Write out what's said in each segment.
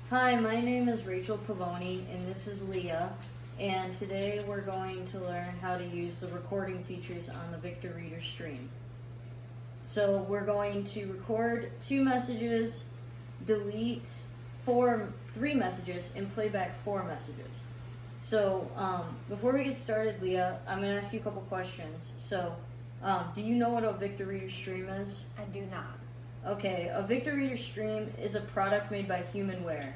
Hi, my name is Rachel Pavoni, and this is Leah. And today we're going to learn how to use the recording features on the Victor Reader stream. So we're going to record 2 messages, delete 3 messages, and play back 4 messages. So before we get started, Leah, I'm going to ask you a couple questions. So do you know what a Victor Reader stream is? I do not. Okay, a Victor Reader stream is a product made by Humanware,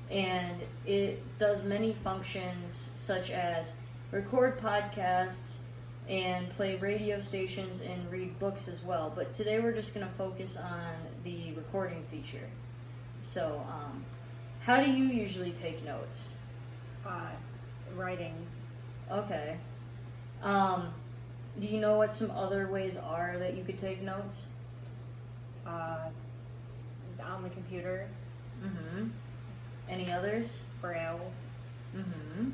and it does many functions such as record podcasts and play radio stations and read books as well. But today we're just going to focus on the recording feature. So, how do you usually take notes? Writing. Okay. Do you know what some other ways are that you could take notes? On the computer. Mm-hmm. Any others? Braille. Mm-hmm.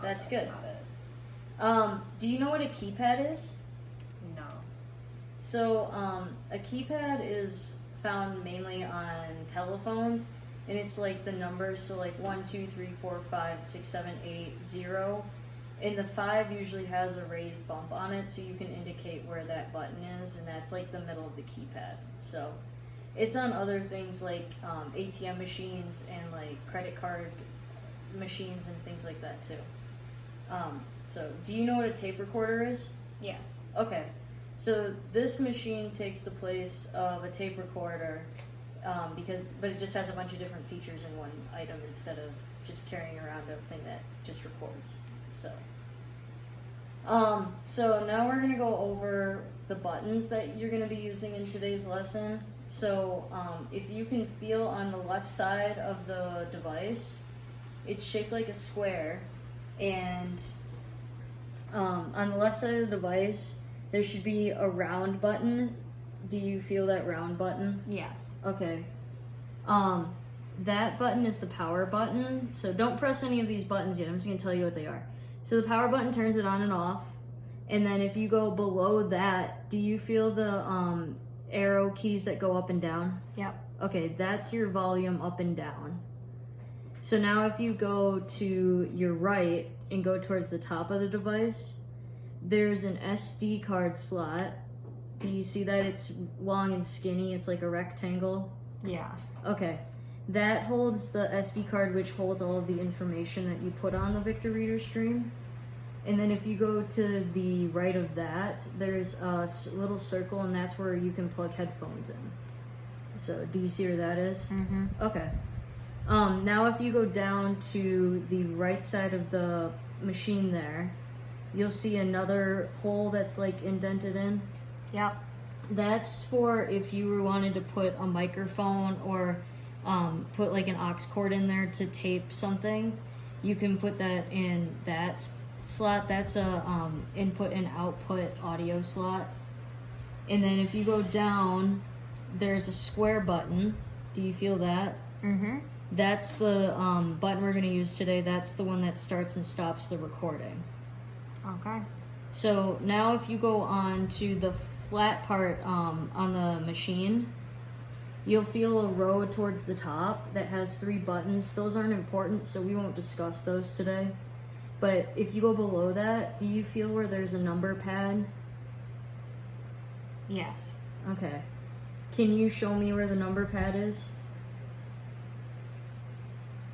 That's good. Not it. Do you know what a keypad is? No. So, a keypad is found mainly on telephones, and it's like the numbers, so like 1, 2, 3, 4, 5, 6, 7, 8, 0. And the 5 usually has a raised bump on it, so you can indicate where that button is, and that's like the middle of the keypad. So it's on other things like ATM machines and like credit card machines and things like that too. So do you know what a tape recorder is? Yes. Okay, so this machine takes the place of a tape recorder, but it just has a bunch of different features in one item instead of just carrying around a thing that just records. So now we're going to go over the buttons that you're going to be using in today's lesson. So if you can feel on the left side of the device, it's shaped like a square, and on the left side of the device there should be a round button. Do you feel that round button? Yes. Okay. That button is the power button, so don't press any of these buttons yet. I'm just going to tell you what they are. So the power button turns it on and off, and then if you go below that, do you feel the arrow keys that go up and down? Yep. Okay, that's your volume up and down. So now if you go to your right and go towards the top of the device, there's an SD card slot. Do you see that? It's long and skinny. It's like a rectangle. Yeah. Okay. That holds the SD card, which holds all of the information that you put on the Victor Reader stream. And then if you go to the right of that, there's a little circle, and that's where you can plug headphones in. So do you see where that is? Mm-hmm. Okay. Now if you go down to the right side of the machine there, you'll see another hole that's like indented in. Yep. That's for if you wanted to put a microphone or put like an aux cord in there to tape something. You can put that in that slot. That's a input and output audio slot. And then if you go down, there's a square button. Do you feel that? Mm-hmm. That's the button we're going to use today. That's the one that starts and stops the recording. Okay. So now if you go on to the flat part on the machine, you'll feel a row towards the top that has 3 buttons. Those aren't important, so we won't discuss those today. But if you go below that, do you feel where there's a number pad? Yes. Okay. Can you show me where the number pad is?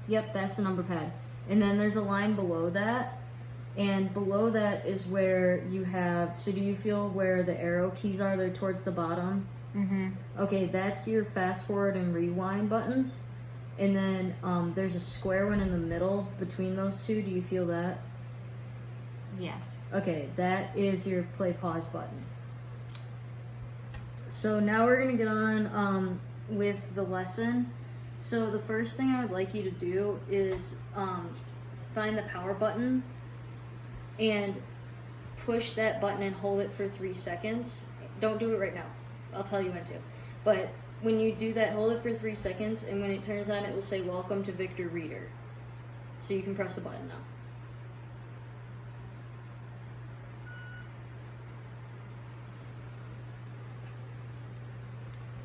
Yep, that's the number pad. And then there's a line below that. And below that is where you have, so do you feel where the arrow keys are? They're towards the bottom. Mm-hmm. Okay, that's your fast forward and rewind buttons. And then there's a square one in the middle between those two. Do you feel that? Yes. Okay, that is your play pause button. So now we're going to get on with the lesson. So the first thing I would like you to do is find the power button and push that button and hold it for 3 seconds. Don't do it right now. I'll tell you when to. But when you do that, hold it for 3 seconds, and when it turns on, it will say "Welcome to Victor Reader." So you can press the button now.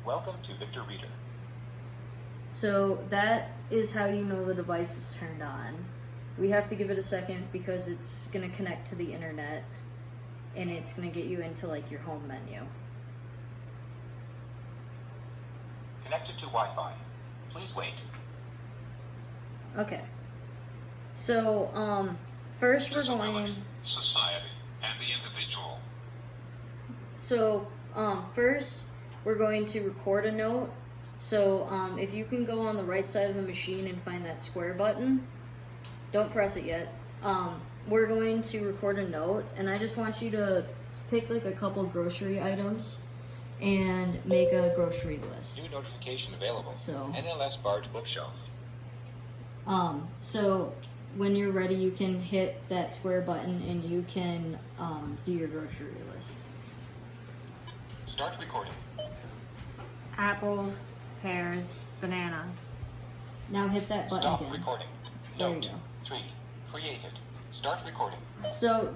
Welcome to Victor Reader. So that is how you know the device is turned on. We have to give it a second because it's going to connect to the internet and it's going to get you into like your home menu. Connected to Wi-Fi. Please wait. Okay. So, first we're going... Society, and the individual. So, first we're going to record a note. So, if you can go on the right side of the machine and find that square button, don't press it yet. We're going to record a note, and I just want you to pick like a couple grocery items and make a grocery list. New notification available. So, NLS bar to bookshelf. so when you're ready, you can hit that square button and you can do your grocery list. Start recording. Apples, pears, bananas. Now hit that button Stop again. recording. There you Note go. 3. Created. Start recording. So,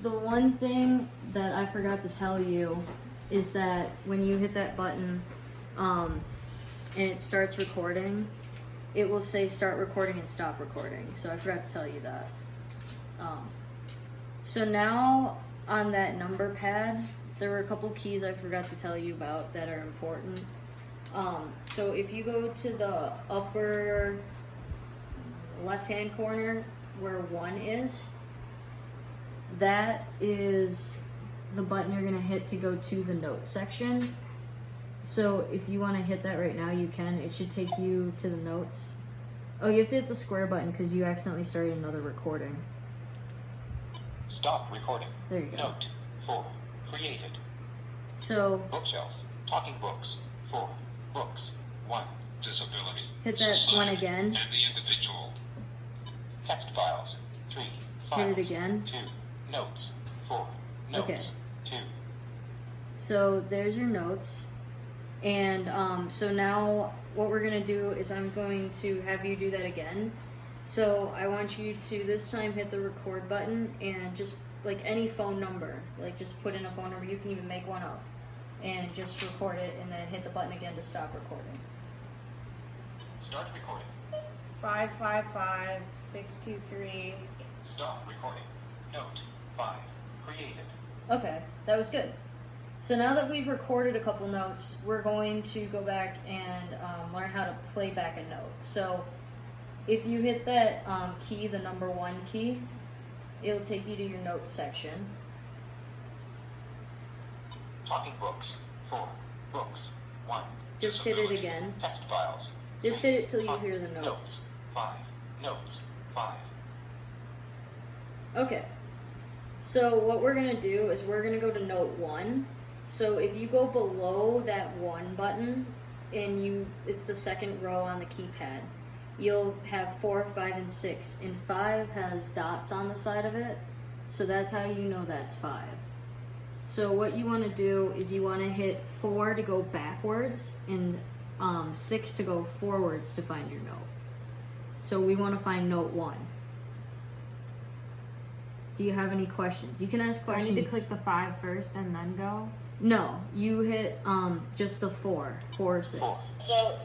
the one thing that I forgot to tell you is that when you hit that button and it starts recording, it will say start recording and stop recording. So I forgot to tell you that. So now on that number pad, there were a couple keys I forgot to tell you about that are important. So if you go to the upper left-hand corner where 1 is, that is the button you're going to hit to go to the notes section. So if you want to hit that right now, you can. It should take you to the notes. Oh, you have to hit the square button because you accidentally started another recording. Stop recording. There you go. Note 4. Created. So Bookshelf. Talking books. 4. Books. 1. Disability. hit that Society, 1 again. And the individual. Text files. 3. Files. Hit it again. 2. Notes. 4. Notes. Okay. 2. So there's your notes. And so now what we're going to do is I'm going to have you do that again. So I want you to this time hit the record button and just like any phone number, like just put in a phone number. You can even make one up and just record it and then hit the button again to stop recording. Start recording. 555-623. Stop recording. Note 5. Created. Okay, that was good. So now that we've recorded a couple notes, we're going to go back and learn how to play back a note. So if you hit that key, the number 1 key, it'll take you to your notes section. Talking books. 4. Books. 1. Just hit it Disability. again. Text files. Just 3. hit it till you Talk- hear the notes. 5. Notes. 5. Okay. So what we're going to do is we're going to go to note 1. So if you go below that 1 button and it's the second row on the keypad, you'll have 4, 5, and 6. And 5 has dots on the side of it. So that's how you know that's 5. So what you want to do is you want to hit 4 to go backwards and 6 to go forwards to find your note. So we want to find note 1. Do you have any questions? You can ask Do I questions. need to click the 5 first and then go? No, you hit just the 4 or 6. 4. So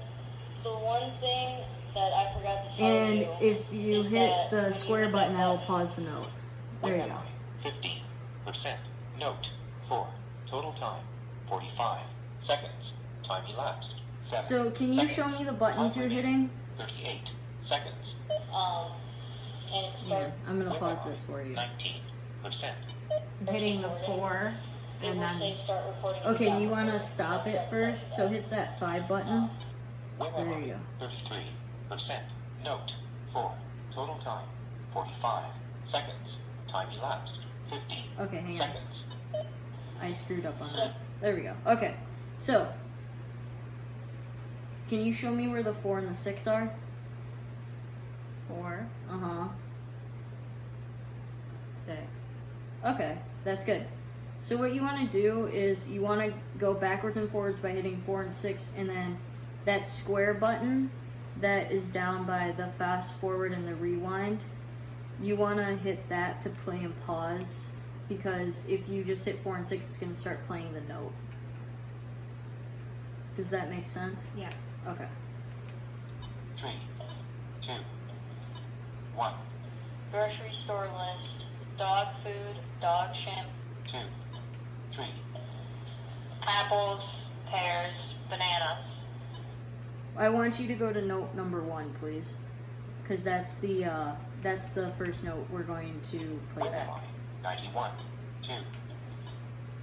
the one thing that I forgot to tell you. And if you hit the square button, I will pause the note. There you go. 15%. Note 4. Total time 45 seconds. Time elapsed 7. So can you show me the buttons you're hitting? 38 seconds. And yeah, I'm gonna pause this for you. 19%. I'm hitting the 4 and then. Okay, you want to stop it first, so hit that 5 button. There you go. 33%. Note 4. Total time 45 seconds. Time elapsed 15 Okay, hang on. seconds. I screwed up on that. There we go. Okay, so can you show me where the 4 and the 6 are? 4, Uh-huh. 6. Okay, that's good. So what you want to do is you want to go backwards and forwards by hitting 4 and 6, and then that square button that is down by the fast forward and the rewind, you want to hit that to play and pause, because if you just hit 4 and 6, it's going to start playing the note. Does that make sense? Yes. Okay. 3, 2, 1, Grocery store list. Dog food, dog shampoo. 2, 3, Apples, pears, bananas. I want you to go to note number 1, please. Because that's the first note we're going to play back. 91, 2,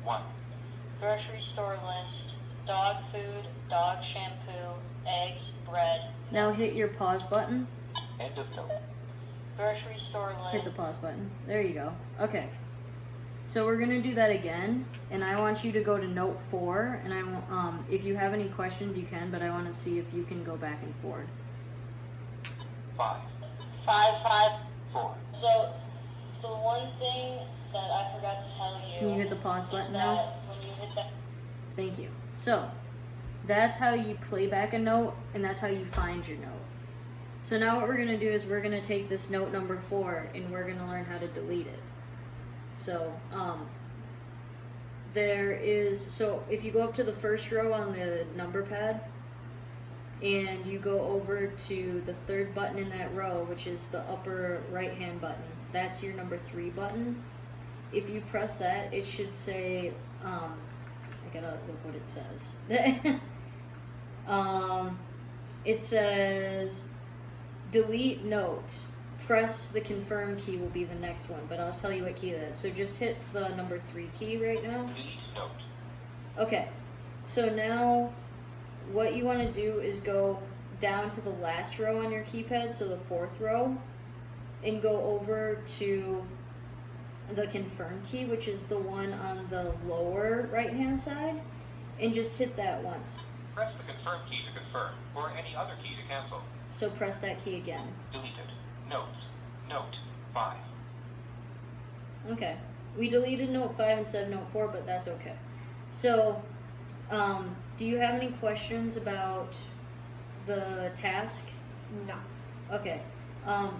1, Grocery store list. Dog food, dog shampoo, eggs, bread. Now hit your pause button. end of note. Grocery store list. Hit the pause button. There you go. Okay. So we're gonna do that again, and I want you to go to note 4, and if you have any questions you can, but I want to see if you can go back and forth. 5, 4. So the one thing that I forgot to tell you. Can you hit the pause button now? When you hit that. Thank you. So that's how you play back a note, and that's how you find your note. So now what we're gonna do is we're gonna take this note number 4, and we're gonna learn how to delete it. So, so if you go up to the first row on the number pad, and you go over to the third button in that row, which is the upper right hand button, that's your number 3 button. If you press that, it should say, I gotta look what it says. It says, delete note. Press the confirm key will be the next one, but I'll tell you what key that is. So just hit the number 3 key right now. delete note. Okay, so now what you want to do is go down to the last row on your keypad, so the 4th row, and go over to the confirm key, which is the one on the lower right hand side, and just hit that once. Press the confirm key to confirm, or any other key to cancel. So press that key again. Deleted. Notes. Note 5. Okay. We deleted note 5 instead of note 4, but that's okay. So, do you have any questions about the task? No. Okay.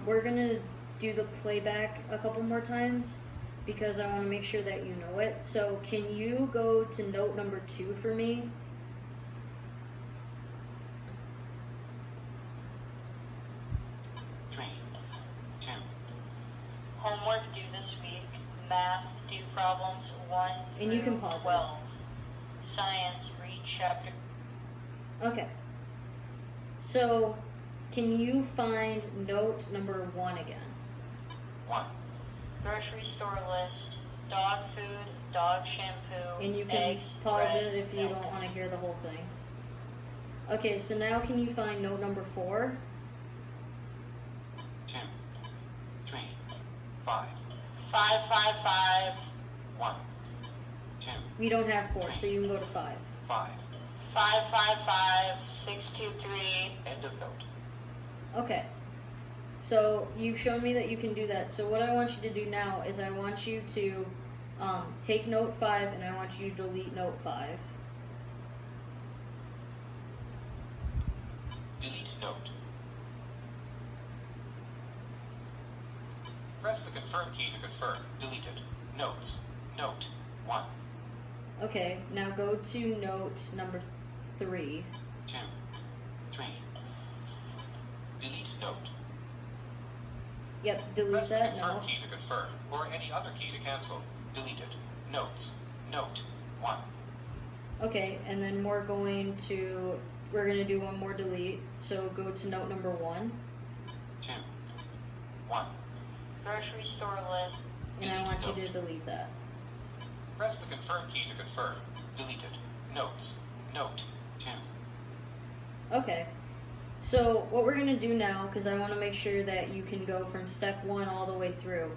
We're going to do the playback a couple more times because I want to make sure that you know it. So, can you go to note number 2 for me? Homework due this week. Math due problems 1 through And you can pause 12. Science read chapter. Okay. So, can you find note number 1 again? 1. Grocery store list. Dog food, dog shampoo, And you can eggs, pause bread, it if you milk. don't want to hear the whole thing. Okay, so now can you find note number 4? 2, 3, 5, 1, 2, We don't have 4, so you can go to 5. 5. 623. End of note. Okay. So you've shown me that you can do that. So what I want you to do now is I want you to take note 5 and I want you to delete note 5. Delete note. Press the confirm key to confirm. Deleted. Notes. Note 1. Okay, now go to note number 3. 2, 3. Delete note. Yep, delete Press the that confirm now. key to confirm, or any other key to cancel. Deleted. Notes. Note 1. Okay, and then we're going to do one more delete. So go to note number 1. 2, 1. Grocery store list. And I want you to delete that. Press the confirm key to confirm. Deleted. Notes. Note 2. Okay. So what we're going to do now, because I want to make sure that you can go from step 1 all the way through,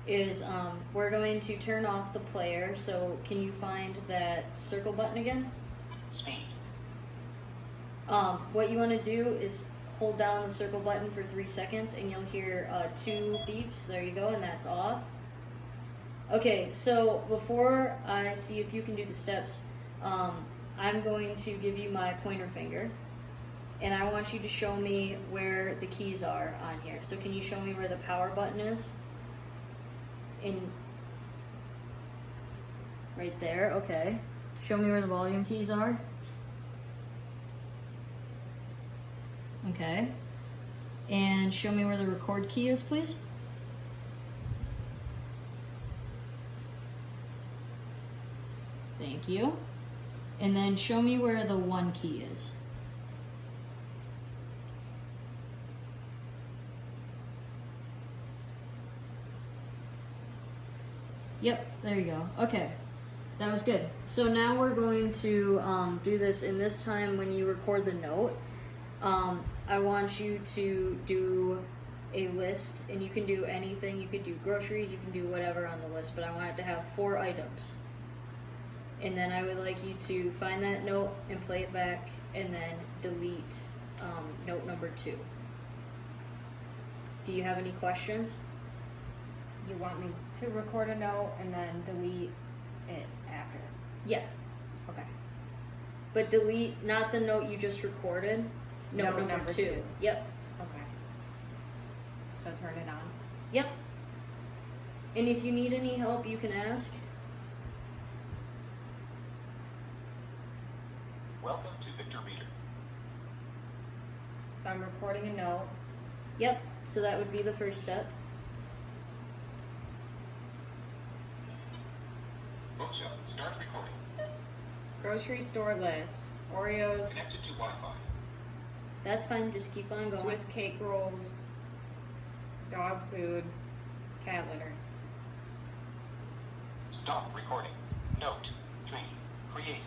is we're going to turn off the player. So can you find that circle button again? Speed. What you want to do is hold down the circle button for 3 seconds and you'll hear 2 beeps. There you go, and that's off. Okay, so before I see if you can do the steps, I'm going to give you my pointer finger. And I want you to show me where the keys are on here. So can you show me where the power button is? Right there, okay. Show me where the volume keys are. Okay. And show me where the record key is, please. Thank you. And then show me where the 1 key is. Yep, there you go. Okay, that was good. So now we're going to do this, and this time when you record the note, I want you to do a list, and you can do anything. You could do groceries, you can do whatever on the list, but I want it to have 4 items. And then I would like you to find that note and play it back, and then delete note number 2. Do you have any questions? You want me to record a note and then delete it after? Yeah, Okay. but delete not the note you just recorded. Note Note number 2. 2. Yep. Okay. So turn it on. Yep. And if you need any help, you can ask. Welcome to Victor Reader. So I'm recording a note. Yep. So that would be the first step. Bookshelf. Start recording. Grocery store list. Oreos, Connected to Wi-Fi. That's fine. Just keep on going. Swiss cake rolls, dog food, cat litter. Stop recording. Note 3. Created.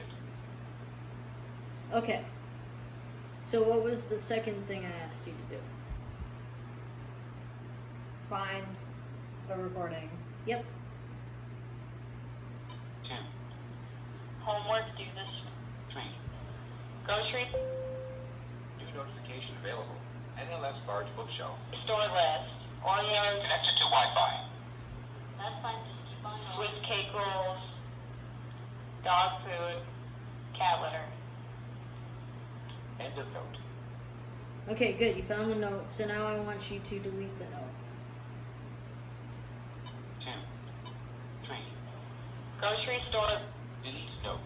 Okay. So what was the second thing I asked you to do? Find the recording. Yep. 2. Homework due this 3. grocery New notification available. NLS Barge Bookshelf. store list. Oreos, Connected to Wi-Fi. That's fine. Just keep on going. Swiss cake rolls, dog food, cat litter. End of note. Okay, good. You found the note. So now I want you to delete the note. 2. 3. Grocery store Delete note.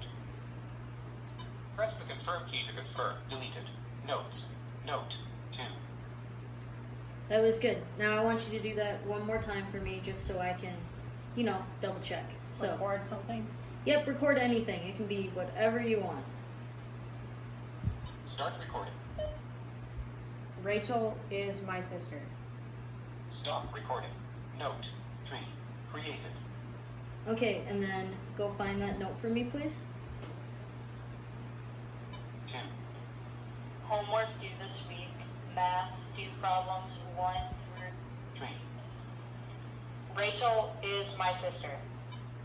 Press the confirm key to confirm. Deleted. Notes. Note 2. That was good. Now I want you to do that one more time for me, just so I can, double check. So, Record something. yep, record anything. It can be whatever you want. Start recording. Rachel is my sister. Stop recording. Note 3. Created. Okay, and then go find that note for me, please. 2. homework due this week. Math due problems 1 through 3. Rachel is my sister.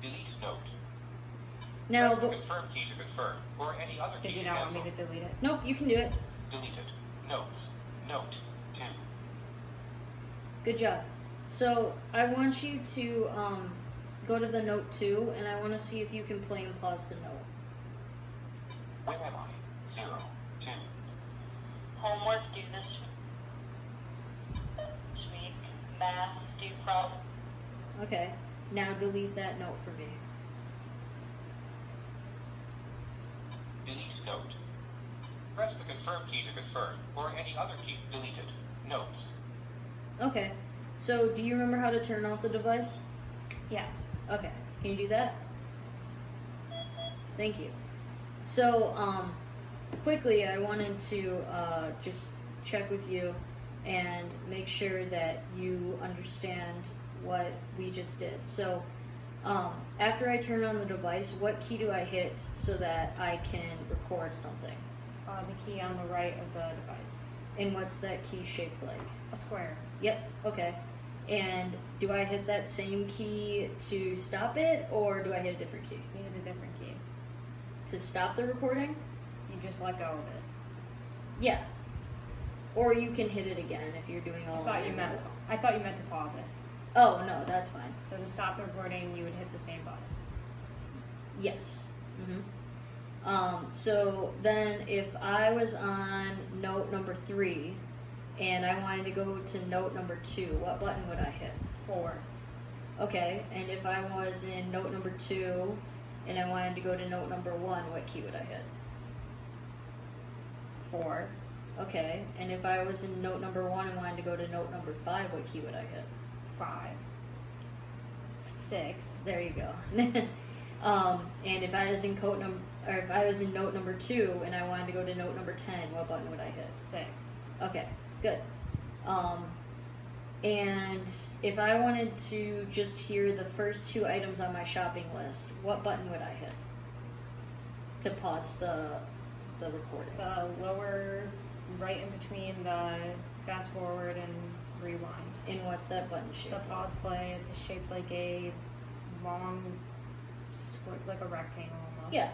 Delete note. Now, Press the confirm key to confirm, or any other key Did you to not want cancel. me to delete it? nope, you can do it. Deleted. Notes. Note 2. Good job. So I want you to go to the note 2, and I want to see if you can play and pause the note. Where am I? 0. 2. Homework due this week. Math due problem. Okay, now delete that note for me. Delete note. Press the confirm key to confirm, or any other key. Deleted. Notes. Okay, so do you remember how to turn off the device? Yes. Okay, can you do that? Thank you. So, quickly, I wanted to just check with you and make sure that you understand what we just did. So, after I turn on the device, what key do I hit so that I can record something? The key on the right of the device. And what's that key shaped like? A square. Yep, okay. And do I hit that same key to stop it, or do I hit a different key? You hit a different key. To stop the recording? You just let go of it. Yeah. Or you can hit it again if you're doing all I thought you meant to pause it. Oh, no, that's fine. So to stop the recording, you would hit the same button. Yes. So then if I was on note number 3 and I wanted to go to note number 2, what button would I hit? 4. Okay, and if I was in note number 2 and I wanted to go to note number 1, what key would I hit? 4. Okay, and if I was in note number 1 and wanted to go to note number 5, what key would I hit? 5, 6. There you go. And if I was in if I was in note number 2 and I wanted to go to note number 10, what button would I hit? 6. Okay, good. And if I wanted to just hear the first 2 items on my shopping list, what button would I hit to pause the recording? The lower right in between the fast forward and rewind. And what's that button shape? The pause play, it's shaped like a long square, like a rectangle almost. Yeah.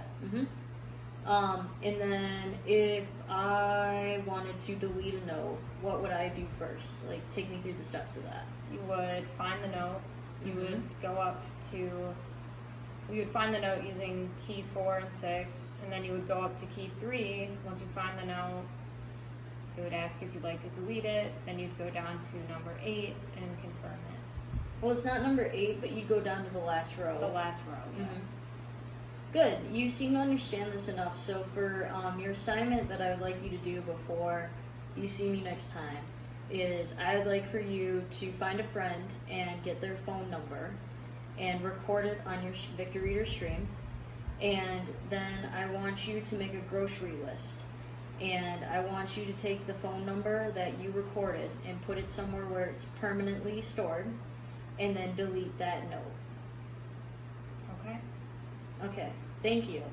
And then if I wanted to delete a note, what would I do first? Like, take me through the steps of that. You would find the note. You Mhm. would go up to. You would find the note using key 4 and 6, and then you would go up to key 3. Once you find the note, it would ask you if you'd like to delete it. Then you'd go down to number 8 and confirm it. Well, it's not number 8, but you go down to the last row. The last row. Yeah. Mhm. Good. You seem to understand this enough. So for your assignment that I would like you to do before you see me next time is I would like for you to find a friend and get their phone number and record it on your Victor Reader stream. And then I want you to make a grocery list. And I want you to take the phone number that you recorded and put it somewhere where it's permanently stored, and then delete that note. Okay. Okay, thank you.